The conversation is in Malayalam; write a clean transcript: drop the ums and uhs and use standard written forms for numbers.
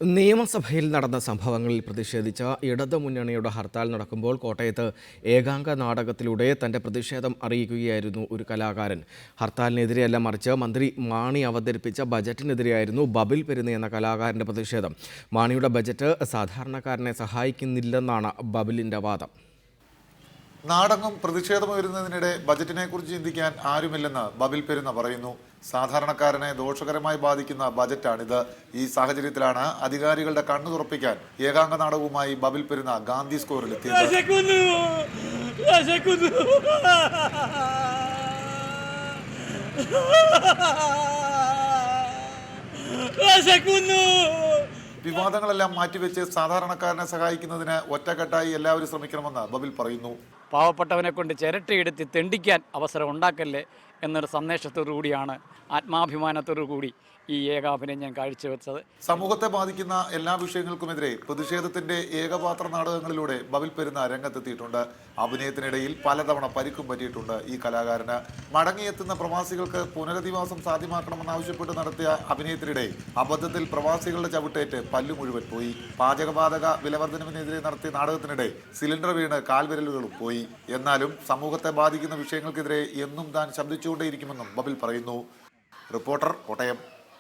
നിയമസഭയിൽ നടന്ന സംഭവങ്ങളിൽ പ്രതിഷേധിച്ച ഇടതുമുന്നണിയുടെ ഹർത്താൽ നടക്കുമ്പോൾ കോട്ടയത്ത് ഏകാംഗ നാടകത്തിലൂടെ തന്റെ പ്രതിഷേധം അറിയിക്കുകയായിരുന്നു ഒരു കലാകാരൻ. ഹർത്താലിനെതിരെയല്ല, മറിച്ച് മന്ത്രി മാണി അവതരിപ്പിച്ച ബജറ്റിനെതിരെയായിരുന്നു ബബിൽ പെരുന്ന എന്ന കലാകാരന്റെ പ്രതിഷേധം. മാണിയുടെ ബജറ്റ് സാധാരണക്കാരനെ സഹായിക്കുന്നില്ലെന്നാണ് ബബിലിന്റെ വാദം. നാടെങ്ങും പ്രതിഷേധമുയരുന്നതിനിടെ ബജറ്റിനെക്കുറിച്ച് ചിന്തിക്കാൻ ആരുമില്ലെന്ന് ബബിൽ പെരുന്ന പറയുന്നു. സാധാരണക്കാരനെ ദോഷകരമായി ബാധിക്കുന്ന ബജറ്റാണിത്. ഈ സാഹചര്യത്തിലാണ് അധികാരികളുടെ കണ്ണു തുറപ്പിക്കാൻ ഏകാംഗ നാടകവുമായി ബബിൽ പെരുന്ന ഗാന്ധി സ്കോറിലെത്തിയത്. വിവാദങ്ങളെല്ലാം മാറ്റിവെച്ച് സാധാരണക്കാരനെ സഹായിക്കുന്നതിന് ഒറ്റക്കെട്ടായി എല്ലാവരും ശ്രമിക്കണമെന്ന് ബബിൽ പറയുന്നു. പാവപ്പെട്ടവനെ കൊണ്ട് ചിരട്ടയെടുത്ത് തെണ്ടിക്കാൻ അവസരം ഉണ്ടാക്കല്ലേ എന്നൊരു സന്ദേശത്തോടു കൂടിയാണ്, ആത്മാഭിമാനത്തോടു കൂടി ഈ ഏകാഭിനയം ഞാൻ കാഴ്ചവെച്ചത്. സമൂഹത്തെ ബാധിക്കുന്ന എല്ലാ വിഷയങ്ങൾക്കുമെതിരെ പ്രതിഷേധത്തിന്റെ ഏകപാത്ര നാടകങ്ങളിലൂടെ ബബിൽ പെരുന്ന രംഗത്തെത്തിയിട്ടുണ്ട്. അഭിനയത്തിനിടയിൽ പലതവണ പരിക്കും പറ്റിയിട്ടുണ്ട് ഈ കലാകാരന്. മടങ്ങിയെത്തുന്ന പ്രവാസികൾക്ക് പുനരധിവാസം സാധ്യമാക്കണമെന്നാവശ്യപ്പെട്ട് നടത്തിയ അഭിനയത്തിനിടെ അബദ്ധത്തിൽ പ്രവാസികളുടെ ചവിട്ടേറ്റ് പല്ലു മുഴുവൻ പോയി. പാചകവാതക വിലവർദ്ധനവിനെതിരെ നടത്തിയ നാടകത്തിനിടെ സിലിണ്ടർ വീണ് കാൽവിരലുകളും പോയി. എന്നാലും സമൂഹത്തെ ബാധിക്കുന്ന വിഷയങ്ങൾക്കെതിരെ എന്നും താൻ ശബ്ദിച്ചുകൊണ്ടേയിരിക്കുമെന്നും ബബിൽ പറയുന്നു. റിപ്പോർട്ടർ, കോട്ടയം.